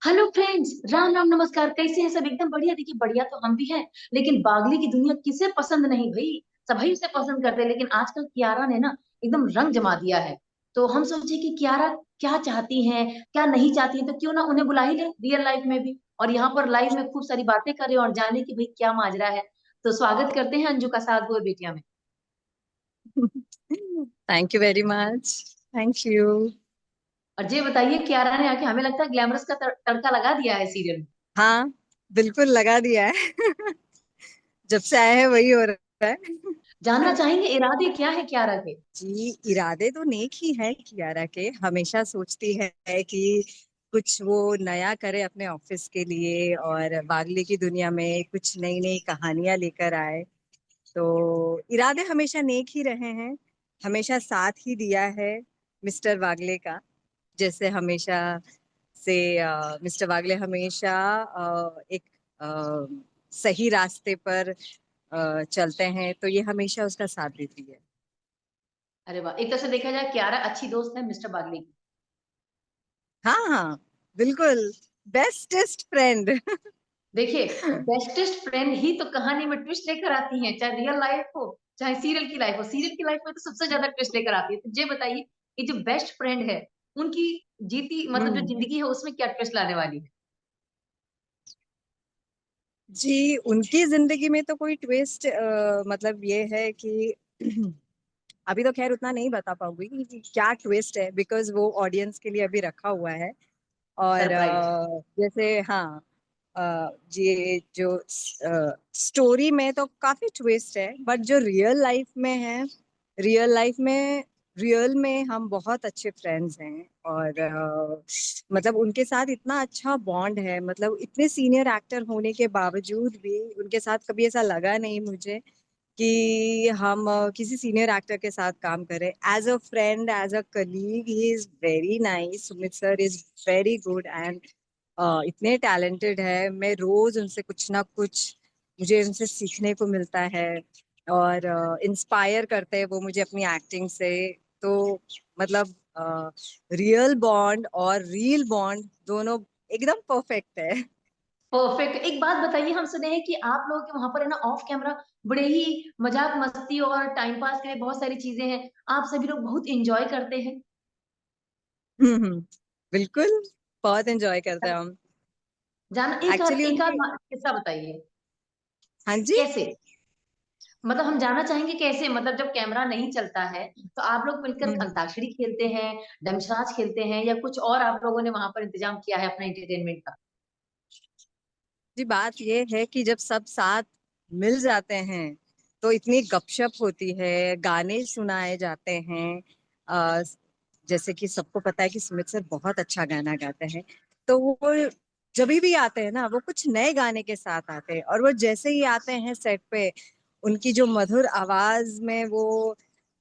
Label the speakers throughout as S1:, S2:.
S1: Hello friends, Ram Ram नमस्कार। कैसे हैं सब? एकदम बढ़िया। देखिए, बढ़िया तो हम भी हैं, लेकिन बागली की दुनिया किसे पसंद नहीं भाई। सभी उसे पसंद करते हैं, लेकिन आजकल कियारा ने ना एकदम रंग जमा दिया है। तो हम सोचे कि कियारा क्या चाहती हैं, क्या नहीं चाहती हैं, तो क्यों ना उन्हें बुला ही ले रियल लाइफ में भी, और यहाँ पर लाइव में खूब सारी बातें करें और जाने कि भाई क्या माजरा है। तो स्वागत करते हैं अंजू का, सास बहू बेटिया में।
S2: Thank you very much. Thank you.
S1: और ये बताइए, कियारा ने आके हमें लगता है ग्लैमरस का तड़का लगा दिया है सीरियल में।
S2: हाँ, बिल्कुल लगा दिया है। जब से आया है वही हो रहा है।
S1: जानना चाहेंगे इरादे क्या है कियारा के?
S2: जी, इरादे तो नेक ही है कियारा के। हमेशा सोचती है कि कुछ वो नया करे अपने ऑफिस के लिए और बागले की दुनिया में कुछ नई नई कहानियां लेकर आए। तो इरादे हमेशा नेक ही रहे हैं। हमेशा साथ ही दिया है मिस्टर वागले का। जैसे हमेशा से मिस्टर वागले हमेशा एक सही रास्ते पर चलते हैं, तो ये हमेशा उसका साथ देती है।
S1: अरे वाह, एक तरह से देखा जाए कियारा अच्छी दोस्त है मिस्टर बागली की।
S2: हाँ हाँ, बिल्कुल। Bestest friend.
S1: देखिए, बेस्टेस्ट फ्रेंड ही तो कहानी में ट्विस्ट लेकर आती हैं, चाहे रियल लाइफ हो चाहे सीरियल की लाइफ हो। सीरियल की लाइफ में तो सबसे ज्यादा ट्विस्ट लेकर आती है। तो ये बताइए कि जो बेस्ट फ्रेंड है, उनकी जीती मतलब जो
S2: हम्म।
S1: जिंदगी है उसमें क्या ट्विस्ट लाने वाली है?
S2: जी, उनकी जिंदगी में तो कोई ट्विस्ट मतलब ये है कि अभी तो खैर उतना नहीं बता पाऊंगी कि क्या ट्विस्ट है, बिकॉज वो ऑडियंस के लिए अभी रखा हुआ है। और
S1: सरप्राइज।
S2: जैसे हाँ, ये जो स्टोरी में तो काफी ट्विस्ट है, बट जो रियल लाइफ में है, रियल लाइफ में रियल में हम बहुत अच्छे फ्रेंड्स हैं। और मतलब उनके साथ इतना अच्छा बॉन्ड है। मतलब इतने सीनियर एक्टर होने के बावजूद भी उनके साथ कभी ऐसा लगा नहीं मुझे कि हम किसी सीनियर एक्टर के साथ काम करें। As a friend, as a colleague, he is very nice. Sumit sir is very good and इतने टैलेंटेड है। मैं रोज उनसे कुछ ना कुछ, मुझे उनसे सीखने को मिलता है। और इंस्पायर करते हैं वो मुझे अपनी एक्टिंग से। तो मतलब रियल बॉन्ड और रियल बॉन्ड दोनों एकदम परफेक्ट है।
S1: परफेक्ट। एक बात बताइए, हम सुने हैं कि आप लोगों के वहां पर है ना ऑफ कैमरा बड़े ही मजाक मस्ती और टाइम पास के लिए बहुत सारी चीजें हैं, आप सभी लोग बहुत इंजॉय करते हैं।
S2: हम्म। बिल्कुल, बहुत एंजॉय करते हैं हम।
S1: जान
S2: एक्चुअली
S1: एक आध
S2: उनकी।
S1: किस्सा बताइए।
S2: हाँ जी।
S1: कैसे? मतलब हम जानना चाहेंगे कैसे, मतलब जब कैमरा नहीं चलता है तो आप लोग मिलकर
S2: हम्म।
S1: अंताक्षरी खेलते हैं, डमशराज खेलते हैं, या कुछ और आप लोगों ने वहां पर इंतजाम किया है अपना एंटरटेनमेंट का?
S2: जी, बात ये है कि जब सब साथ मिल जाते हैं तो इतनी गपशप होती है, गाने सुनाए जाते हैं। अ, जैसे कि सबको पता है कि सुमित सर बहुत अच्छा गाना गाते हैं। तो वो जब भी आते हैं ना, वो कुछ नए गाने के साथ आते हैं, और वो जैसे ही आते हैं सेट पे, उनकी जो मधुर आवाज में वो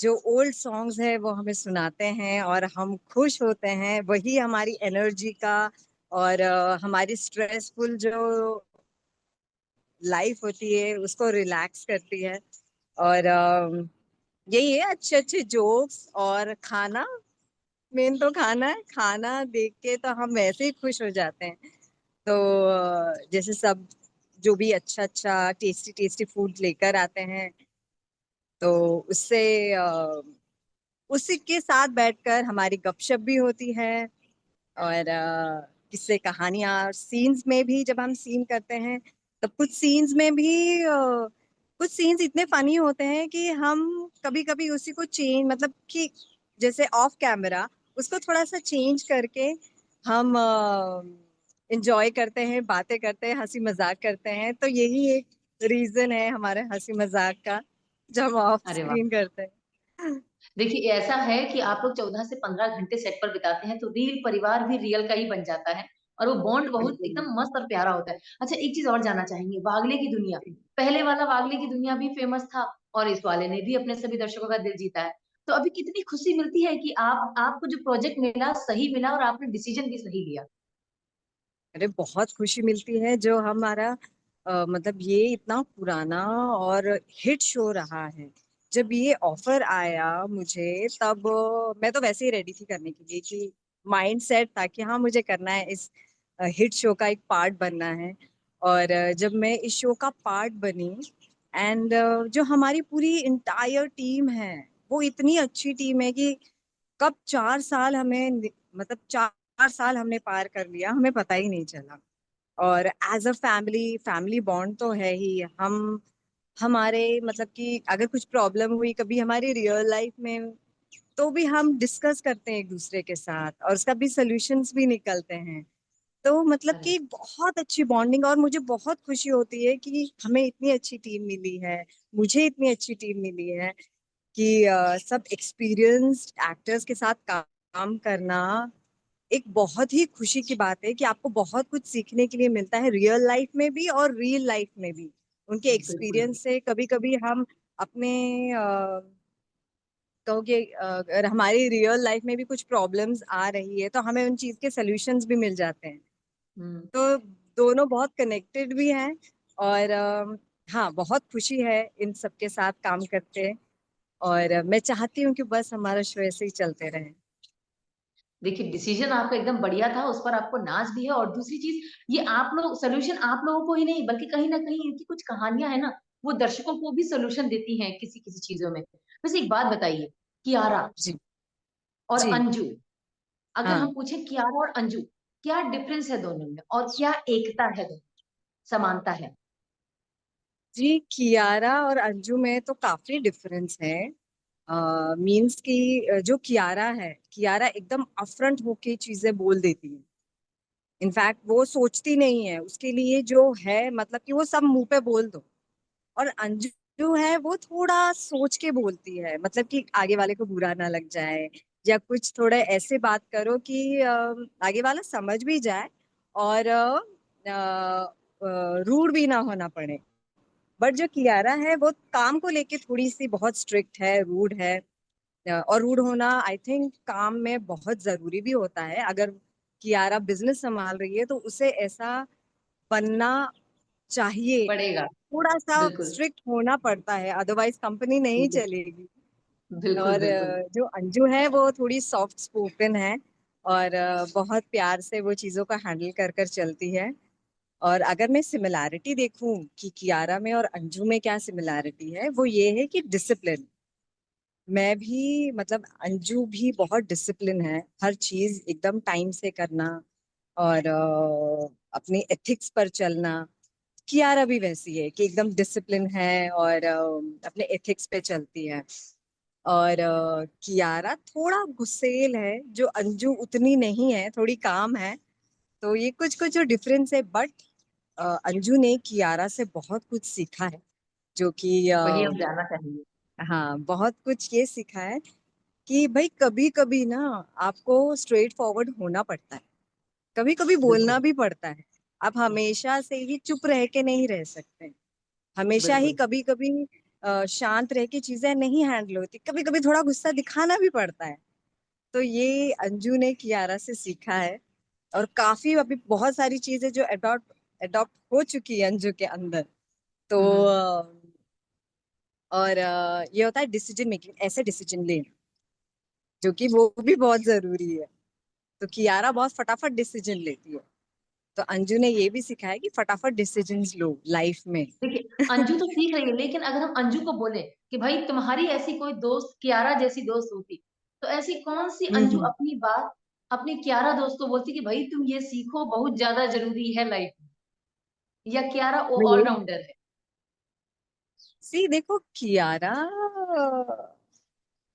S2: जो ओल्ड सॉन्ग्स है वो हमें सुनाते हैं और हम खुश होते हैं। वही हमारी एनर्जी का और हमारी स्ट्रेसफुल जो लाइफ होती है उसको रिलैक्स करती है। और यही है, अच्छे अच्छे जोक्स और खाना। मेन तो खाना है। खाना देख के तो हम वैसे ही खुश हो जाते हैं। तो जैसे सब जो भी अच्छा अच्छा टेस्टी टेस्टी फूड लेकर आते हैं, तो उससे उसी के साथ बैठकर हमारी गपशप भी होती है। और किससे कहानियां, सीन्स में भी जब हम सीन करते हैं, तब कुछ सीन्स में भी कुछ सीन्स इतने फनी होते हैं कि हम कभी कभी उसी को चेंज, मतलब कि जैसे ऑफ कैमरा उसको थोड़ा सा चेंज करके हम इंजॉय करते हैं, बातें करते हैं, हंसी मजाक करते हैं। तो यही एक रीजन है हमारे हंसी मजाक का, जब हम ऑफ
S1: अरे वाह।
S2: स्क्रीन करते हैं।
S1: देखिए, ऐसा है कि आप लोग 14 से 15 घंटे सेट पर बिताते हैं, तो रियल परिवार भी रियल का ही बन जाता है, और वो बॉन्ड बहुत
S2: बिल्कुल।
S1: एकदम मस्त और प्यारा होता है। अच्छा, एक चीज और जानना चाहेंगे, वागले की दुनिया, पहले वाला वागले की दुनिया भी फेमस था, और इस वाले ने भी अपने सभी दर्शकों का दिल जीता है। तो अभी कितनी खुशी मिलती है कि आपको जो प्रोजेक्ट मिला सही मिला, और आपने डिसीजन भी सही लिया।
S2: अरे बहुत खुशी मिलती है। जो हमारा मतलब ये इतना पुराना और हिट शो रहा है, जब ये ऑफर आया मुझे, तब मैं तो वैसे ही रेडी थी करने के लिए कि माइंड सेट था कि हाँ मुझे करना है इस हिट शो का एक पार्ट बनना है। और जब मैं इस शो का पार्ट बनी, एंड जो हमारी पूरी इंटायर टीम है वो इतनी अच्छी टीम है कि कब 4 साल मतलब 4 साल हमने पार कर लिया, हमें पता ही नहीं चला। और as a family, family bond तो है ही। हम हमारे मतलब कि अगर कुछ प्रॉब्लम हुई कभी हमारी रियल लाइफ में, तो भी हम डिस्कस करते हैं एक दूसरे के साथ, और उसका भी सोल्यूशंस भी निकलते हैं। तो मतलब कि
S1: करेक्ट।
S2: बहुत अच्छी बॉन्डिंग, और मुझे बहुत खुशी होती है कि हमें इतनी अच्छी टीम मिली है, मुझे इतनी अच्छी टीम मिली है कि सब एक्सपीरियंस्ड एक्टर्स के साथ काम करना एक बहुत ही खुशी की बात है कि आपको बहुत कुछ सीखने के लिए मिलता है, रियल लाइफ में भी और रियल लाइफ में भी। उनके
S1: बिल्कुल।
S2: एक्सपीरियंस से कभी कभी हम अपने कहोगे अगर हमारी रियल लाइफ में भी कुछ प्रॉब्लम्स आ रही है तो हमें उन चीज के सोल्यूशंस भी मिल जाते हैं।
S1: हम्म।
S2: तो दोनों बहुत कनेक्टेड भी हैं। और हाँ, बहुत खुशी है इन सबके साथ काम करते हैं। और मैं चाहती हूँ कि बस हमारा शो ऐसे ही चलते रहे।
S1: देखिए, डिसीजन आपका एकदम बढ़िया था, उस पर आपको नाज भी है। और दूसरी चीज, ये आप लोग सोल्यूशन आप लोगों को ही नहीं बल्कि कहीं ना कहीं इनकी कुछ कहानियां है ना, वो दर्शकों को भी सोल्यूशन देती हैं किसी किसी चीजों में। वैसे एक बात बताइए, कियारा
S2: जी।
S1: और
S2: जी।
S1: अंजू, अगर
S2: हाँ
S1: हम पूछें कियारा और अंजू, क्या डिफरेंस है दोनों में और क्या एकता है, दोनों समानता है?
S2: जी, कियारा और अंजू में तो काफी डिफरेंस है। मीन्स कि जो कियारा है, कियारा एकदम अपफ्रंट होके चीजें बोल देती है। इनफैक्ट वो सोचती नहीं है, उसके लिए जो है मतलब कि वो सब मुंह पे बोल दो। और अंजू जो है वो थोड़ा सोच के बोलती है, मतलब कि आगे वाले को बुरा ना लग जाए, या कुछ थोड़े ऐसे बात करो कि आगे वाला समझ भी जाए, और रूड भी ना होना पड़े। बट जो कियारा है वो काम को लेके थोड़ी सी बहुत स्ट्रिक्ट है, रूड है। और रूड होना आई थिंक काम में बहुत जरूरी भी होता है। अगर कियारा बिजनेस संभाल रही है तो उसे ऐसा बनना चाहिए,
S1: पड़ेगा।
S2: थोड़ा सा
S1: बिल्कुल
S2: स्ट्रिक्ट होना पड़ता है, अदरवाइज कंपनी नहीं
S1: बिल्कुल
S2: चलेगी।
S1: बिल्कुल
S2: और
S1: बिल्कुल।
S2: जो अंजू है वो थोड़ी सॉफ्ट स्पोकन है, और बहुत प्यार से वो चीजों का हैंडल कर कर चलती है। और अगर मैं सिमिलैरिटी देखूं कि कियारा में और अंजू में क्या सिमिलैरिटी है, वो ये है कि डिसिप्लिन। मैं भी मतलब अंजू भी बहुत डिसिप्लिन है, हर चीज एकदम टाइम से करना, और अपनी एथिक्स पर चलना। कियारा भी वैसी है कि एकदम डिसिप्लिन है और अपने एथिक्स पे चलती है। और कियारा थोड़ा गुस्सेल है, जो अंजू उतनी नहीं है, थोड़ी काम है। तो ये कुछ कुछ जो डिफरेंस है। बट अंजू ने कियारा से बहुत कुछ सीखा है, जो कि
S1: वही हम जानना चाहेंगे।
S2: हाँ, बहुत कुछ ये सीखा है कि भाई कभी कभी ना आपको स्ट्रेट फॉरवर्ड होना पड़ता है, कभी कभी बोलना
S1: बिल्कुल
S2: भी पड़ता है। आप हमेशा से ही चुप रह के नहीं रह सकते, हमेशा ही
S1: बिल्कुल।
S2: कभी कभी शांत रह के चीजें नहीं हैंडल होती, कभी कभी थोड़ा गुस्सा दिखाना भी पड़ता है। तो ये अंजू ने कियारा से सीखा है। और काफी अभी बहुत सारी चीजें जो अडॉप्ट अडॉप्ट हो चुकी है अंजू के अंदर। तो
S1: हम्म।
S2: और ये होता है डिसीजन मेकिंग, ऐसे डिसीजन लेना, जो कि वो भी बहुत जरूरी है। तो कियारा बहुत फटाफट डिसीजन लेती है, तो अंजू ने ये भी सिखाया कि फटाफट डिसीजंस लो लाइफ में।
S1: देखिए, अंजू तो सीख रही है, लेकिन अगर हम अंजू को बोले कि भाई तुम्हारी ऐसी कोई दोस्त कियारा जैसी दोस्त होती, तो ऐसी कौन सी अंजू
S2: हम्म।
S1: अपनी बात अपनी कियारा दोस्त को बोलती कि भाई तुम ये सीखो, बहुत ज्यादा जरूरी है लाइफ में? या कियारा वो
S2: मैं यही
S1: ऑलराउंडर है?
S2: सी देखो, कियारा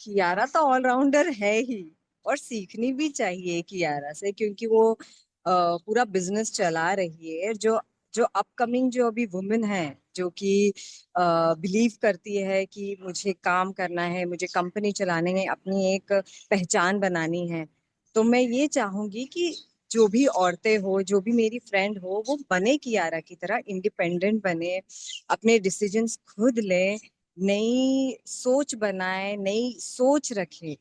S2: कियारा तो ऑलराउंडर है ही, और सीखनी भी चाहिए कियारा से, क्योंकि वो पूरा बिजनेस चला रही है। जो जो अपकमिंग जो अभी वुमेन है, जो कि बिलीव करती है कि मुझे काम करना है, मुझे कंपनी चलाने है, अपनी एक पहचान बनानी है। तो मैं ये चाहूंगी कि जो भी औरतें हो, जो भी मेरी फ्रेंड हो, वो बने कियारा की तरह, इंडिपेंडेंट बने, अपने डिसीजंस खुद ले, नई सोच बनाए, नई सोच रखे।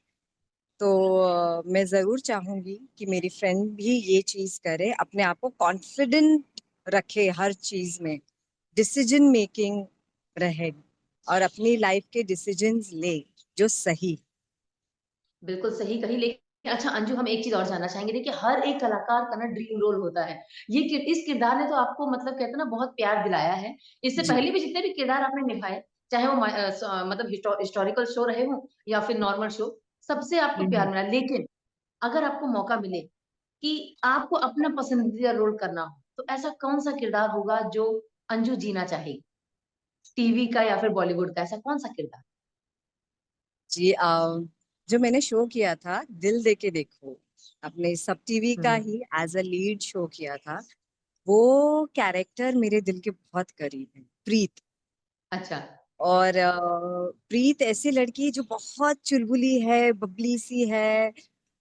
S2: तो मैं जरूर चाहूंगी कि मेरी फ्रेंड भी ये चीज करे, अपने आप को कॉन्फिडेंट रखे हर चीज में, डिसीजन मेकिंग रहे, और अपनी लाइफ के डिसीजंस ले जो सही।
S1: बिल्कुल सही कही। अच्छा अंजू, हम एक चीज और जानना चाहेंगे। देखिए हर एक कलाकार का ना ड्रीम रोल होता है। इस किरदार ने तो आपको मतलब कहते हैं ना बहुत प्यार दिलाया है। इससे
S2: जी।
S1: पहले भी जितने भी किरदार आपने निभाए, चाहे वो मतलब हिस्टोरिकल शो रहे हो या फिर नॉर्मल शो, सबसे आपको प्यार
S2: हम्म।
S1: मिला। लेकिन अगर आपको मौका मिले कि आपको अपना पसंदीदा रोल करना हो, तो ऐसा कौन सा किरदार होगा जो अंजू जीना चाहेगी? टीवी का या फिर बॉलीवुड का, ऐसा कौन सा किरदार?
S2: जी, जो मैंने शो किया था दिल दे के देखो, अपने सब टीवी का
S1: हम्म।
S2: ही एज अ लीड शो किया था। वो कैरेक्टर मेरे दिल के बहुत करीब है, प्रीत।
S1: अच्छा।
S2: और प्रीत ऐसी लड़की जो बहुत चुलबुली है, बबली सी है,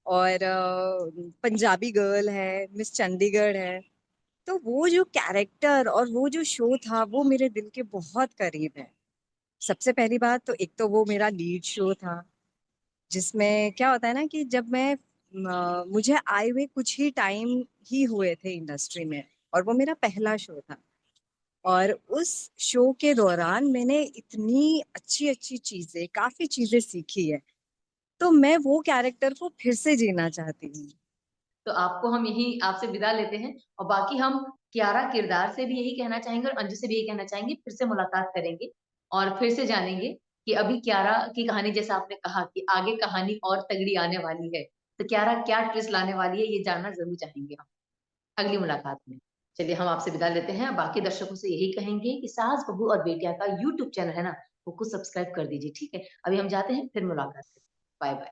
S2: और पंजाबी गर्ल है, मिस चंडीगढ़ है। तो वो जो कैरेक्टर और वो जो शो था वो मेरे दिल के बहुत करीब है। सबसे पहली बात तो एक तो वो मेरा लीड शो था, जिसमें क्या होता है ना कि जब मैं मुझे आए हुए कुछ ही टाइम ही हुए थे इंडस्ट्री में, और वो मेरा पहला शो था। और उस शो के दौरान मैंने इतनी अच्छी अच्छी चीजें, काफी चीजें सीखी है। तो मैं वो कैरेक्टर को फिर से जीना चाहती हूँ।
S1: तो आपको हम यही आपसे विदा लेते हैं, और बाकी हम कियारा किरदार से भी यही कहना चाहेंगे और अंजू से भी यही कहना चाहेंगे, फिर से मुलाकात करेंगे और फिर से जानेंगे कि अभी कियारा की कहानी, जैसा आपने कहा कि आगे कहानी और तगड़ी आने वाली है, तो कियारा क्या ट्विस्ट लाने वाली है ये जानना जरूर चाहेंगे हम अगली मुलाकात में। चलिए हम आपसे विदा लेते हैं। बाकी दर्शकों से यही कहेंगे कि सास बहू और बेटिया का यूट्यूब चैनल है ना, वो कुछ सब्सक्राइब कर दीजिए, ठीक है? अभी हम जाते हैं, फिर मुलाकात करें। Bye bye.